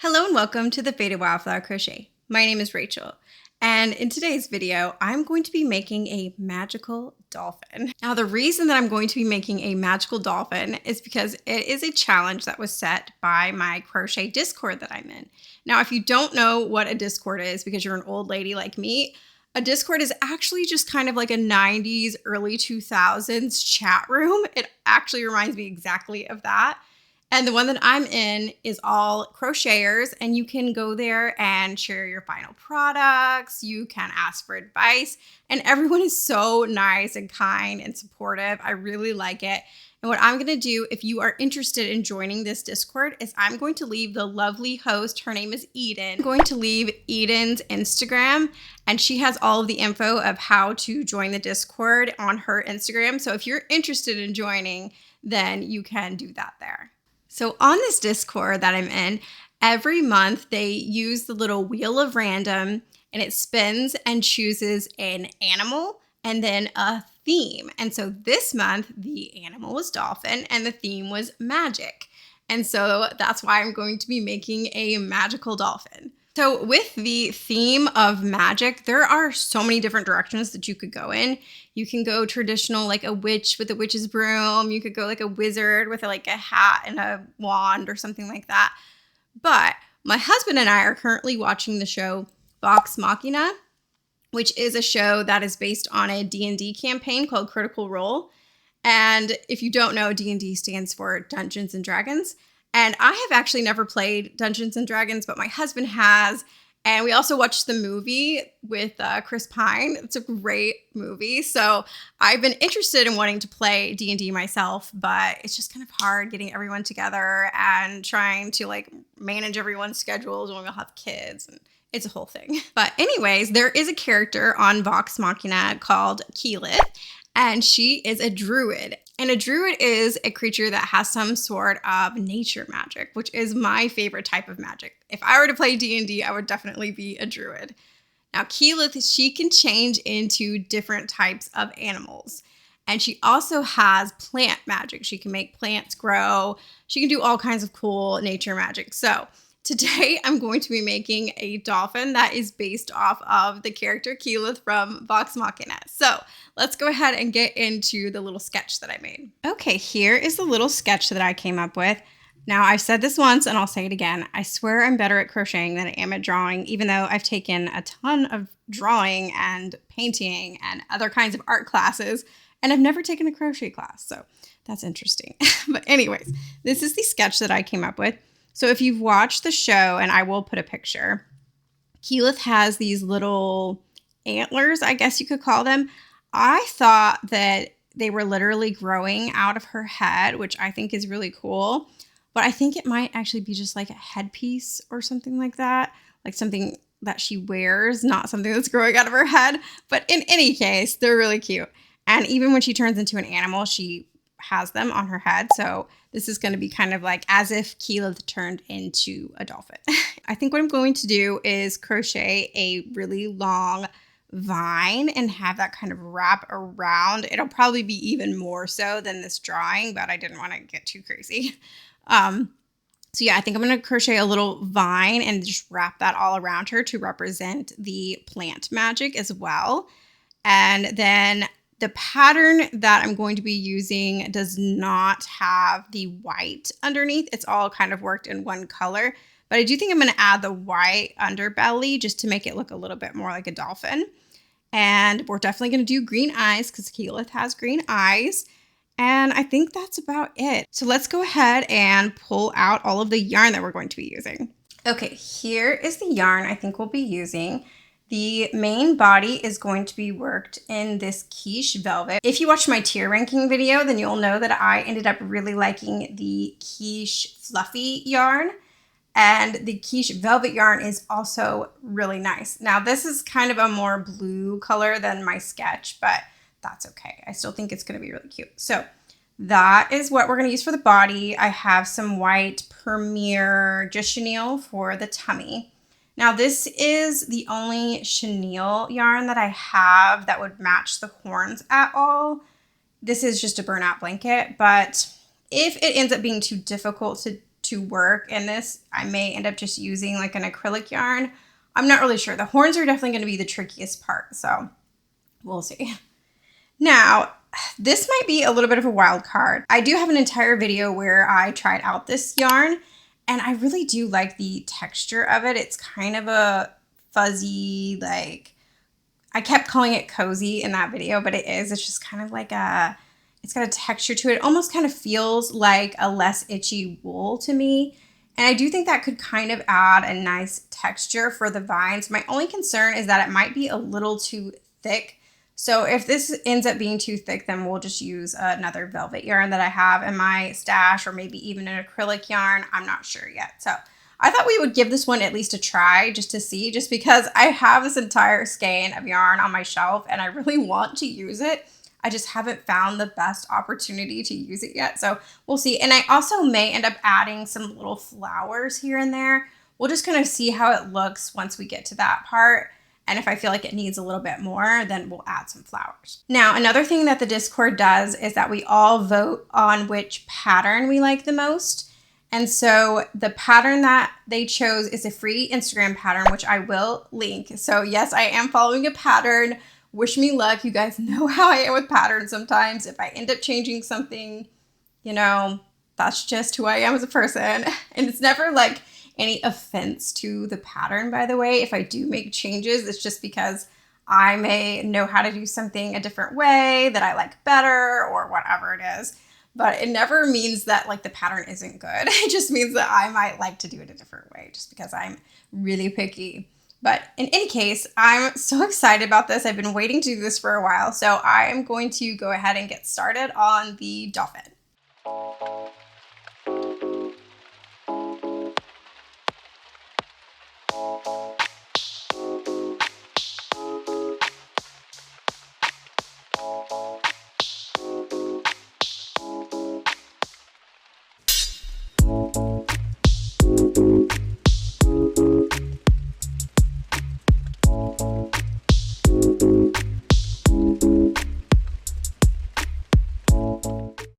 Hello and welcome to the Faded Wildflower Crochet. My name is Rachel, and in today's video, I'm going to be making a magical dolphin. Now, the reason that I'm going to be making a magical dolphin is because it is a challenge that was set by my crochet Discord that I'm in. Now, if you don't know what a Discord is because you're an old lady like me, a Discord is actually just kind of like a 90s, early 2000s chat room. It actually reminds me exactly of that. And the one that I'm in is all crocheters, and you can go there and share your final products. You can ask for advice, and everyone is so nice and kind and supportive. I really like it. And what I'm going to do, if you are interested in joining this Discord, is I'm going to leave the lovely host. Her name is Eden. I'm going to leave Eden's Instagram, and she has all of the info of how to join the Discord on her Instagram. So if you're interested in joining, then you can do that there. So on this Discord that I'm in, every month they use the little wheel of random and it spins and chooses an animal and then a theme. And so this month the animal was dolphin and the theme was magic. And so that's why I'm going to be making a magical dolphin. So with the theme of magic, there are so many different directions that you could go in. You can go traditional, like a witch with a witch's broom. You could go like a wizard with like a hat and a wand or something like that. But my husband and I are currently watching the show Vox Machina, which is a show that is based on a D&D campaign called Critical Role. And if you don't know, D&D stands for Dungeons and Dragons. And I have actually never played Dungeons and Dragons, but my husband has. And we also watched the movie with Chris Pine. It's a great movie. So I've been interested in wanting to play D&D myself, but it's just kind of hard getting everyone together and trying to like manage everyone's schedules when we all have kids. And it's a whole thing. But anyways, there is a character on Vox Machina called Keyleth, and she is a druid. And a druid is a creature that has some sort of nature magic, which is my favorite type of magic. If I were to play D&D, I would definitely be a druid. Now, Keyleth, she can change into different types of animals. And she also has plant magic. She can make plants grow. She can do all kinds of cool nature magic. So today, I'm going to be making a dolphin that is based off of the character Keyleth from Vox Machina. So let's go ahead and get into the little sketch that I made. Okay, here is the little sketch that I came up with. Now, I've said this once and I'll say it again. I swear I'm better at crocheting than I am at drawing, even though I've taken a ton of drawing and painting and other kinds of art classes, and I've never taken a crochet class. So that's interesting. But anyways, this is the sketch that I came up with. So if you've watched the show, and I will put a picture, Keyleth has these little antlers, I guess you could call them. I thought that they were literally growing out of her head, which I think is really cool. But I think it might actually be just like a headpiece or something like that, like something that she wears, not something that's growing out of her head. But in any case, they're really cute. And even when she turns into an animal, she has them on her head. So this is going to be kind of like as if Keyleth turned into a dolphin. I think what I'm going to do is crochet a really long vine and have that kind of wrap around. It'll probably be even more so than this drawing, but I didn't want to get too crazy. So yeah, I think I'm going to crochet a little vine and just wrap that all around her to represent the plant magic as well. And then the pattern that I'm going to be using does not have the white underneath. It's all kind of worked in one color. But I do think I'm going to add the white underbelly just to make it look a little bit more like a dolphin. And we're definitely going to do green eyes because Keyleth has green eyes. And I think that's about it. So let's go ahead and pull out all of the yarn that we're going to be using. Okay, here is the yarn I think we'll be using. The main body is going to be worked in this quiche velvet. If you watched my tier ranking video, then you'll know that I ended up really liking the quiche fluffy yarn. And the quiche velvet yarn is also really nice. Now, this is kind of a more blue color than my sketch, but that's okay. I still think it's going to be really cute. So that is what we're going to use for the body. I have some white Premier just chenille for the tummy. Now, this is the only chenille yarn that I have that would match the horns at all. This is just a burnout blanket, but if it ends up being too difficult to to work in this, I may end up just using like an acrylic yarn. I'm not really sure. The horns are definitely going to be the trickiest part, so we'll see. Now, this might be a little bit of a wild card. I do have an entire video where I tried out this yarn, and I really do like the texture of it. It's kind of a fuzzy, like, I kept calling it cozy in that video, but it is. It's just kind of like it's got a texture to it. It almost kind of feels like a less itchy wool to me. And I do think that could kind of add a nice texture for the vines. My only concern is that it might be a little too thick. So if this ends up being too thick, then we'll just use another velvet yarn that I have in my stash, or maybe even an acrylic yarn. I'm not sure yet. So I thought we would give this one at least a try just to see, just because I have this entire skein of yarn on my shelf and I really want to use it. I just haven't found the best opportunity to use it yet. So we'll see. And I also may end up adding some little flowers here and there. We'll just kind of see how it looks once we get to that part. And if I feel like it needs a little bit more, then we'll add some flowers. Now, another thing that the Discord does is that we all vote on which pattern we like the most. And so the pattern that they chose is a free Instagram pattern, which I will link. So yes, I am following a pattern. Wish me luck. You guys know how I am with patterns sometimes. If I end up changing something, you know, that's just who I am as a person. And it's never like any offense to the pattern, by the way. If I do make changes, it's just because I may know how to do something a different way that I like better or whatever it is. But it never means that like the pattern isn't good. It just means that I might like to do it a different way just because I'm really picky. But in any case, I'm so excited about this. I've been waiting to do this for a while. So I am going to go ahead and get started on the dolphin.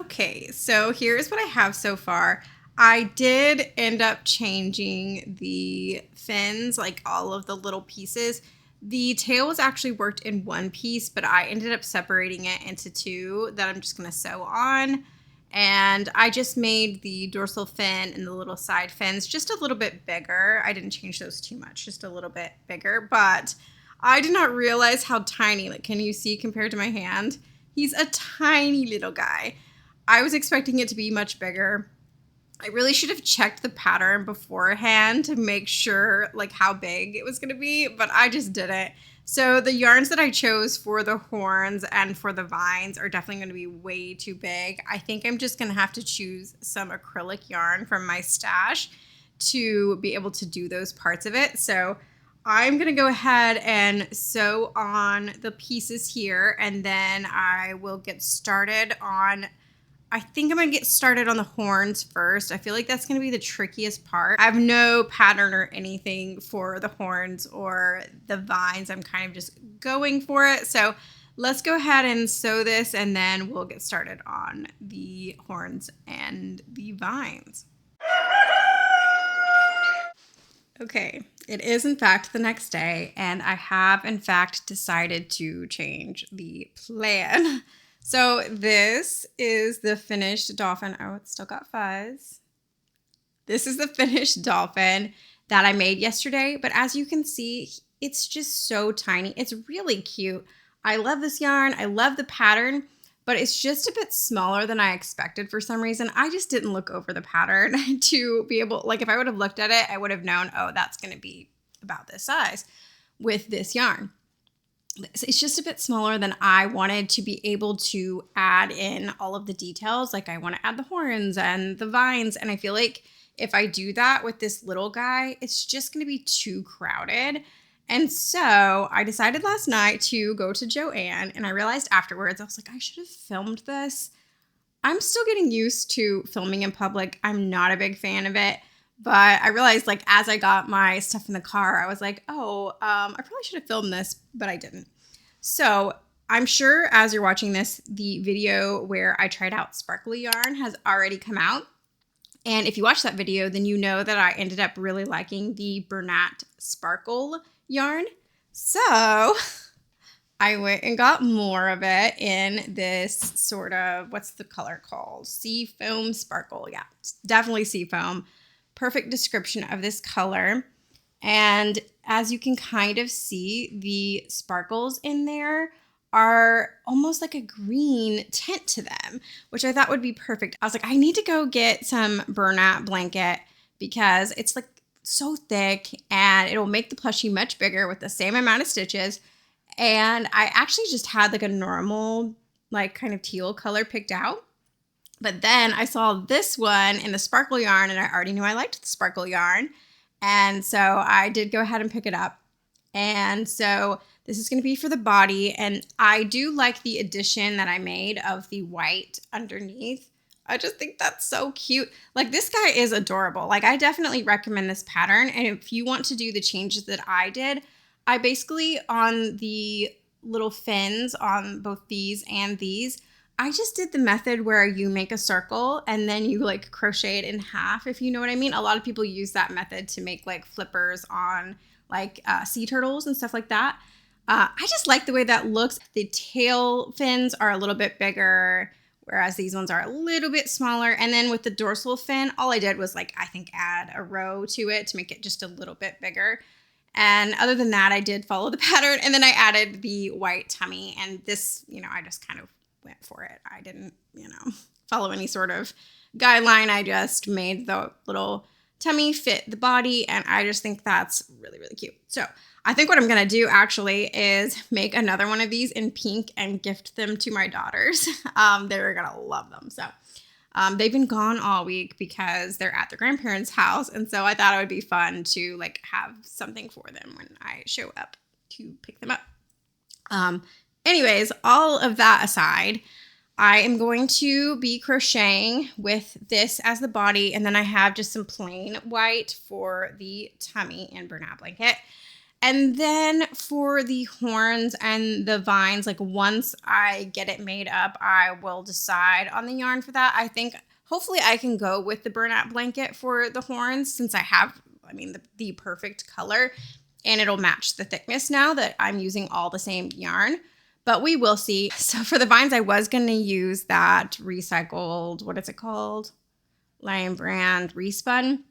Okay, so here's what I have so far. I did end up changing the fins, like all of the little pieces. The tail was actually worked in one piece, but I ended up separating it into two that I'm just going to sew on. And I just made the dorsal fin and the little side fins just a little bit bigger. I didn't change those too much, just a little bit bigger, but I did not realize how tiny, like, can you see compared to my hand? He's a tiny little guy. I was expecting it to be much bigger. I really should have checked the pattern beforehand to make sure like how big it was going to be, but I just didn't. So the yarns that I chose for the horns and for the vines are definitely going to be way too big. I think I'm just going to have to choose some acrylic yarn from my stash to be able to do those parts of it. So I'm going to go ahead and sew on the pieces here, and then I will get started on, I think I'm going to get started on the horns first. I feel like that's going to be the trickiest part. I have no pattern or anything for the horns or the vines. I'm kind of just going for it. So let's go ahead and sew this, and then we'll get started on the horns and the vines. Okay, it is in fact the next day, and I have in fact decided to change the plan. So this is the finished dolphin. Oh, it's still got fuzz. This is the finished dolphin that I made yesterday, but as you can see, it's just so tiny. It's really cute. I love this yarn. I love the pattern, but it's just a bit smaller than I expected for some reason. I just didn't look over the pattern to be able, like if I would have looked at it, I would have known, oh, that's going to be about this size with this yarn. It's just a bit smaller than I wanted to be able to add in all of the details. Like I want to add the horns and the vines. And I feel like if I do that with this little guy, it's just going to be too crowded. And so I decided last night to go to Joann, and I realized afterwards, I was like, I should have filmed this. I'm still getting used to filming in public. I'm not a big fan of it, but I realized like as I got my stuff in the car, I was like, oh, I probably should have filmed this, but I didn't. So I'm sure as you're watching this, the video where I tried out sparkly yarn has already come out. And if you watch that video, then you know that I ended up really liking the Bernat Sparkle yarn. So I went and got more of it in this sort of, what's the color called? Seafoam Sparkle. Yeah, it's definitely seafoam. Perfect description of this color. And as you can kind of see, the sparkles in there are almost like a green tint to them, which I thought would be perfect. I was like, I need to go get some Bernat blanket because it's like so thick and it'll make the plushie much bigger with the same amount of stitches. And I actually just had like a normal, like kind of teal color picked out. But then I saw this one in the sparkle yarn and I already knew I liked the sparkle yarn. And so I did go ahead and pick it up. And so this is going to be for the body. And I do like the addition that I made of the white underneath. I just think that's so cute. Like this guy is adorable. Like I definitely recommend this pattern. And if you want to do the changes that I did, I basically on the little fins on both these and these, I just did the method where you make a circle and then you like crochet it in half, if you know what I mean. A lot of people use that method to make like flippers on like sea turtles and stuff like that. I just like the way that looks. The tail fins are a little bit bigger, whereas these ones are a little bit smaller. And then with the dorsal fin, all I did was like, I think add a row to it to make it just a little bit bigger. And other than that, I did follow the pattern. And then I added the white tummy. And this, I just kind of went for it. I didn't, follow any sort of guideline. I just made the little tummy fit the body. And I just think that's really, really cute. So I think what I'm going to do actually is make another one of these in pink and gift them to my daughters. They're going to love them. So they've been gone all week because they're at their grandparents' house. And so I thought it would be fun to like have something for them when I show up to pick them up. Anyways, all of that aside, I am going to be crocheting with this as the body. And then I have just some plain white for the tummy and Bernat blanket. And then for the horns and the vines, like once I get it made up, I will decide on the yarn for that. I think hopefully I can go with the Bernat blanket for the horns since I have, the perfect color and it'll match the thickness now that I'm using all the same yarn, but we will see. So for the vines, I was going to use that recycled, what is it called? Lion Brand Respun.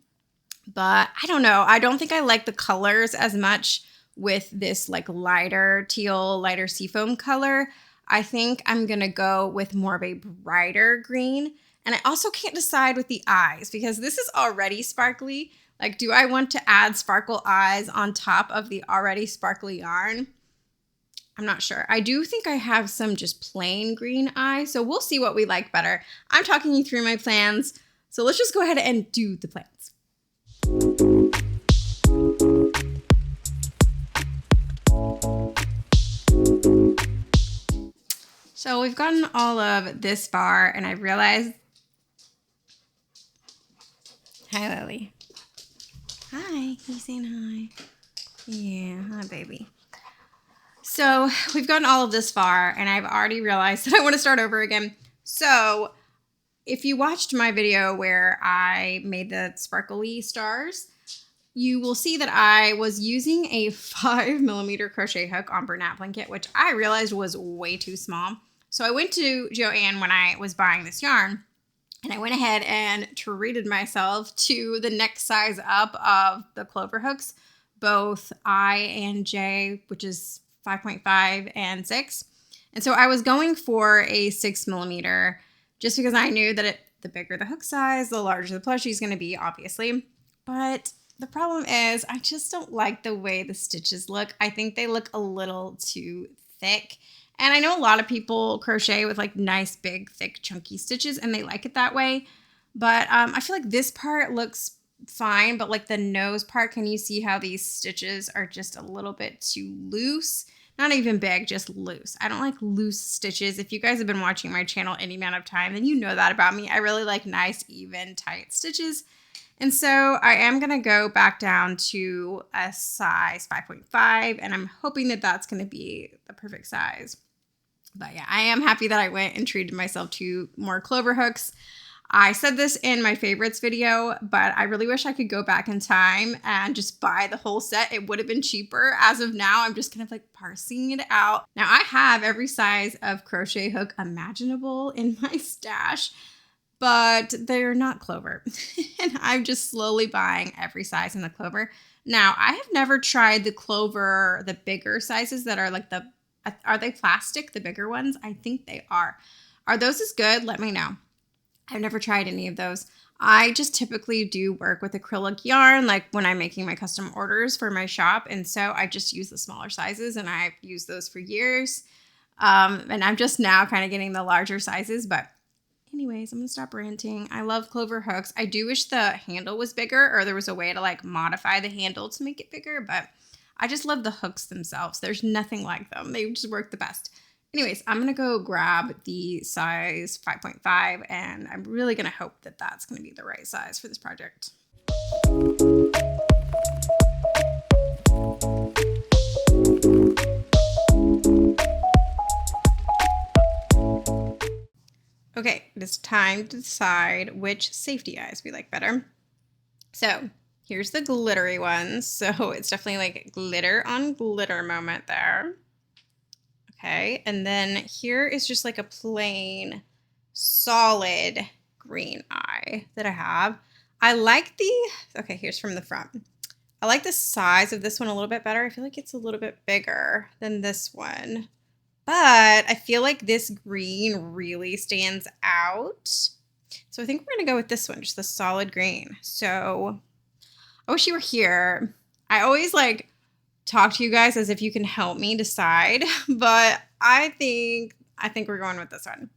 But I don't know. I don't think I like the colors as much with this like lighter teal, lighter seafoam color. I think I'm going to go with more of a brighter green. And I also can't decide with the eyes because this is already sparkly. Like, do I want to add sparkle eyes on top of the already sparkly yarn? I'm not sure. I do think I have some just plain green eyes. So we'll see what we like better. I'm talking you through my plans. So let's just go ahead and do the plans. So we've gotten all of this far and I realized, hi Lily. Hi, you saying hi? Yeah, hi baby. So we've gotten all of this far and I've already realized that I want to start over again. So if you watched my video where I made the sparkly stars, you will see that I was using a 5mm crochet hook on Bernat blanket, which I realized was way too small. So I went to Joann when I was buying this yarn and I went ahead and treated myself to the next size up of the clover hooks, both I and J, which is 5.5 and 6. And so I was going for a 6mm just because I knew that the bigger the hook size, the larger the plushie is going to be, obviously. But the problem is I just don't like the way the stitches look. I think they look a little too thick. And I know a lot of people crochet with like nice, big, thick, chunky stitches and they like it that way. But I feel like this part looks fine, but like the nose part, can you see how these stitches are just a little bit too loose? Not even big, just loose. I don't like loose stitches. If you guys have been watching my channel any amount of time, then you know that about me. I really like nice, even, tight stitches. And so I am going to go back down to a size 5.5, and I'm hoping that that's going to be the perfect size. But yeah, I am happy that I went and treated myself to more clover hooks. I said this in my favorites video, but I really wish I could go back in time and just buy the whole set. It would have been cheaper. As of now, I'm just kind of like parsing it out. Now I have every size of crochet hook imaginable in my stash, but they're not clover. And I'm just slowly buying every size in the clover. Now, I have never tried the clover, the bigger sizes that are like are they plastic, the bigger ones? I think they are. Are those as good? Let me know. I've never tried any of those. I just typically do work with acrylic yarn, like when I'm making my custom orders for my shop. And so I just use the smaller sizes, and I've used those for years. And I'm just now kind of getting the larger sizes. But anyways, I'm going to stop ranting. I love clover hooks. I do wish the handle was bigger, or there was a way to like modify the handle to make it bigger. But I just love the hooks themselves. There's nothing like them. They just work the best. Anyways, I'm going to go grab the size 5.5, and I'm really going to hope that that's going to be the right size for this project. Okay, it is time to decide which safety eyes we like better. So here's the glittery ones. So it's definitely like glitter on glitter moment there. Okay, and then here is just like a plain solid green eye that I have. I like okay, here's from the front. I like the size of this one a little bit better. I feel like it's a little bit bigger than this one, but I feel like this green really stands out. So I think we're gonna go with this one, just the solid green. So I wish you were here. I always like talk to you guys as if you can help me decide, but I think we're going with this one.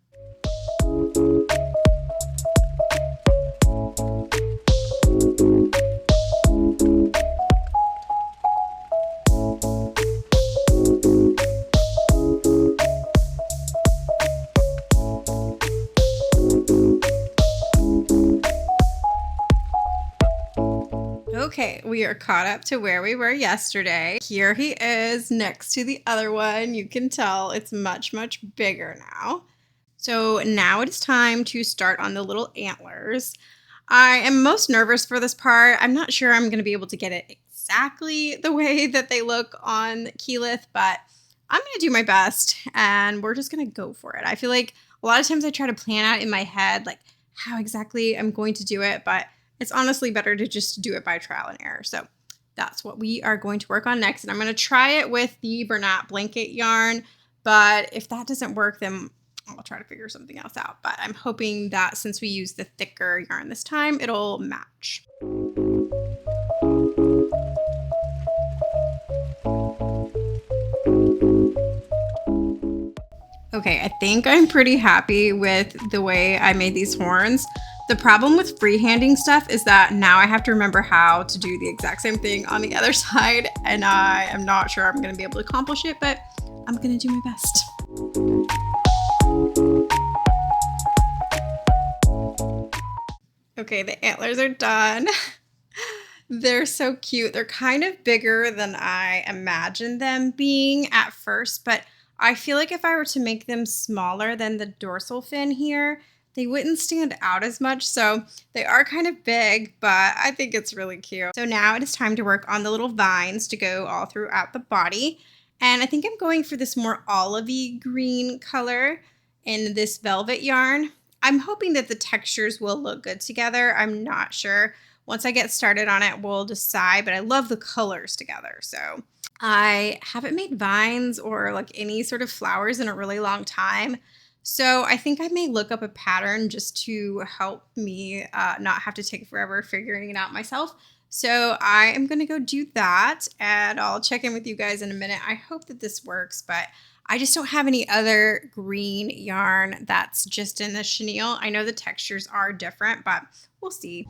Okay, we are caught up to where we were yesterday. Here he is next to the other one. You can tell it's much, much bigger now. So now it is time to start on the little antlers. I am most nervous for this part. I'm not sure I'm going to be able to get it exactly the way that they look on Keyleth, but I'm going to do my best, and we're just going to go for it. I feel like a lot of times I try to plan out in my head like how exactly I'm going to do it, but it's honestly better to just do it by trial and error. So that's what we are going to work on next. And I'm going to try it with the Bernat blanket yarn. But if that doesn't work, then I'll try to figure something else out. But I'm hoping that since we use the thicker yarn this time, it'll match. Okay, I think I'm pretty happy with the way I made these horns. The problem with freehanding stuff is that now I have to remember how to do the exact same thing on the other side, and I am not sure I'm going to be able to accomplish it, but I'm going to do my best. Okay, the antlers are done. They're so cute. They're kind of bigger than I imagined them being at first, but I feel like if I were to make them smaller than the dorsal fin here, they wouldn't stand out as much. So they are kind of big, but I think it's really cute. So now it is time to work on the little vines to go all throughout the body. And I think I'm going for this more olivey green color in this velvet yarn. I'm hoping that the textures will look good together. I'm not sure. Once I get started on it, we'll decide, but I love the colors together. So I haven't made vines or like any sort of flowers in a really long time. So I think I may look up a pattern just to help me not have to take forever figuring it out myself. So I am going to go do that, and I'll check in with you guys in a minute. I hope that this works, but I just don't have any other green yarn that's just in the chenille. I know the textures are different, but we'll see.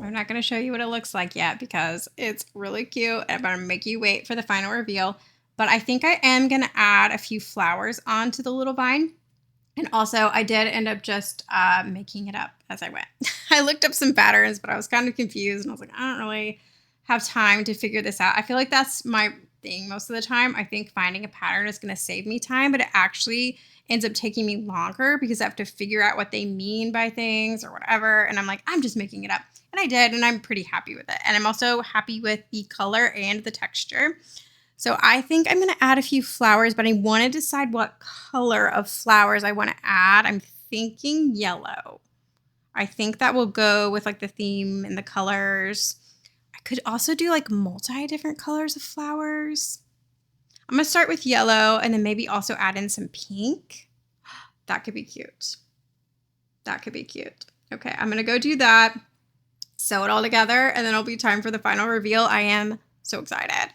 I'm not going to show you what it looks like yet because it's really cute. I'm going to make you wait for the final reveal. But I think I am going to add a few flowers onto the little vine. And also I did end up just making it up as I went. I looked up some patterns, but I was kind of confused. And I was like, I don't really have time to figure this out. I feel like that's my thing most of the time. I think finding a pattern is going to save me time, but it actually ends up taking me longer because I have to figure out what they mean by things or whatever. And I'm like, I'm just making it up. And I did, and I'm pretty happy with it. And I'm also happy with the color and the texture. So I think I'm going to add a few flowers, but I want to decide what color of flowers I want to add. I'm thinking yellow. I think that will go with like the theme and the colors. I could also do like multi different colors of flowers. I'm going to start with yellow and then maybe also add in some pink. That could be cute. That could be cute. Okay, I'm going to go do that, sew it all together, and then it'll be time for the final reveal. I am so excited.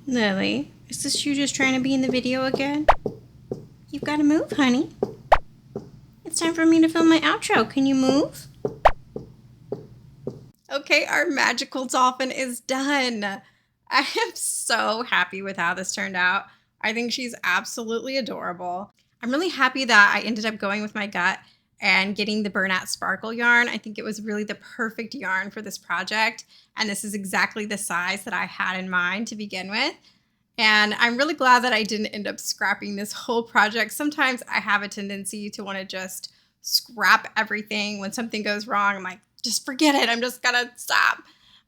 Lily, is this you just trying to be in the video again? You've got to move, honey. It's time for me to film my outro. Can you move? Okay, our magical dolphin is done. I am so happy with how this turned out. I think she's absolutely adorable. I'm really happy that I ended up going with my gut and getting the Bernat Sparkle yarn. I think it was really the perfect yarn for this project. And this is exactly the size that I had in mind to begin with. And I'm really glad that I didn't end up scrapping this whole project. Sometimes I have a tendency to want to just scrap everything when something goes wrong. I'm like, just forget it. I'm just gonna stop.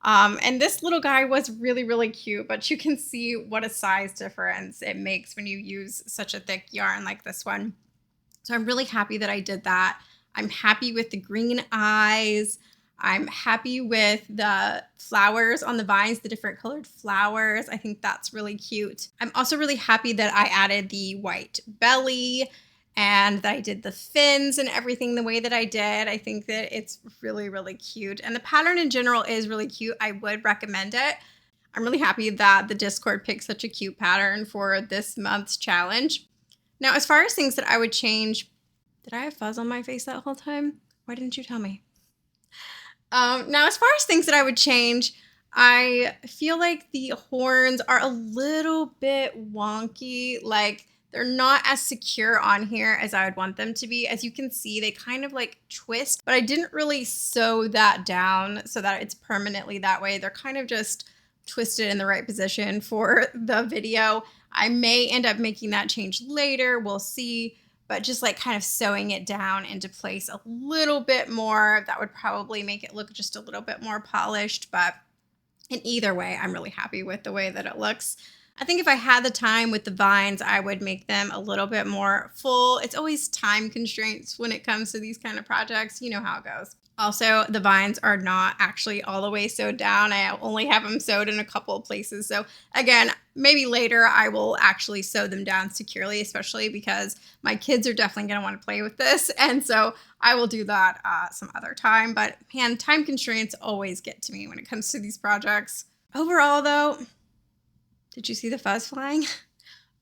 And this little guy was really, really cute, but you can see what a size difference it makes when you use such a thick yarn like this one. So I'm really happy that I did that. I'm happy with the green eyes. I'm happy with the flowers on the vines, the different colored flowers. I think that's really cute. I'm also really happy that I added the white belly and that I did the fins and everything the way that I did. I think that it's really, really cute. And the pattern in general is really cute. I would recommend it. I'm really happy that the Discord picked such a cute pattern for this month's challenge. Now, as far as things that I would change, did I have fuzz on my face that whole time? Why didn't you tell me? Now, as far as things that I would change, I feel like the horns are a little bit wonky. Like they're not as secure on here as I would want them to be. As you can see, they kind of like twist, but I didn't really sew that down so that it's permanently that way. They're kind of just twisted in the right position for the video. I may end up making that change later. We'll see. But just like kind of sewing it down into place a little bit more, that would probably make it look just a little bit more polished. But in either way, I'm really happy with the way that it looks. I think if I had the time with the vines, I would make them a little bit more full. It's always time constraints when it comes to these kind of projects. You know how it goes. Also, the vines are not actually all the way sewed down. I only have them sewed in a couple of places. So again, maybe later I will actually sew them down securely, especially because my kids are definitely going to want to play with this. And so I will do that some other time. But man, time constraints always get to me when it comes to these projects. Overall though, did you see the fuzz flying?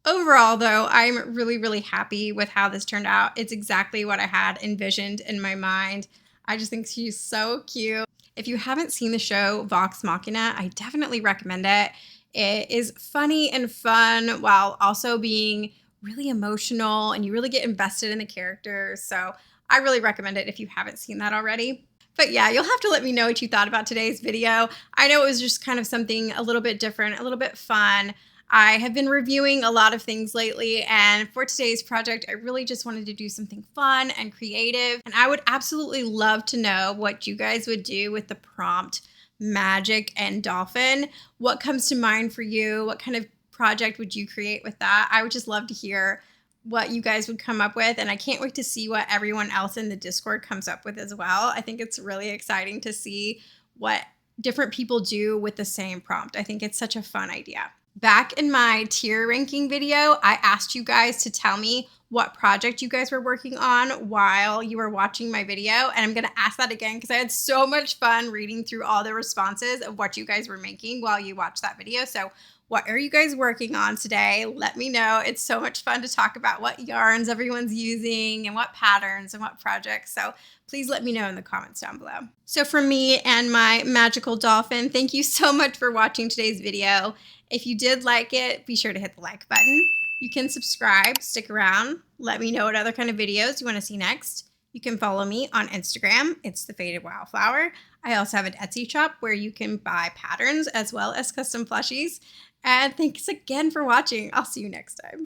Overall though, I'm really, really happy with how this turned out. It's exactly what I had envisioned in my mind. I just think she's so cute. If you haven't seen the show Vox Machina, I definitely recommend it. It is funny and fun while also being really emotional, and you really get invested in the characters. So I really recommend it if you haven't seen that already. But yeah, you'll have to let me know what you thought about today's video. I know it was just kind of something a little bit different, a little bit fun. I have been reviewing a lot of things lately, and for today's project, I really just wanted to do something fun and creative. And I would absolutely love to know what you guys would do with the prompt magic and dolphin. What comes to mind for you? What kind of project would you create with that? I would just love to hear what you guys would come up with, and I can't wait to see what everyone else in the Discord comes up with as well. I think it's really exciting to see what different people do with the same prompt. I think it's such a fun idea. Back in my tier ranking video, I asked you guys to tell me what project you guys were working on while you were watching my video. And I'm gonna ask that again because I had so much fun reading through all the responses of what you guys were making while you watched that video. So what are you guys working on today? Let me know. It's so much fun to talk about what yarns everyone's using and what patterns and what projects. So please let me know in the comments down below. So for me and my magical dolphin, thank you so much for watching today's video. If you did like it, be sure to hit the like button. You can subscribe, stick around, let me know what other kind of videos you want to see next. You can follow me on Instagram. It's The Faded Wildflower. I also have an Etsy shop where you can buy patterns as well as custom plushies. And thanks again for watching. I'll see you next time.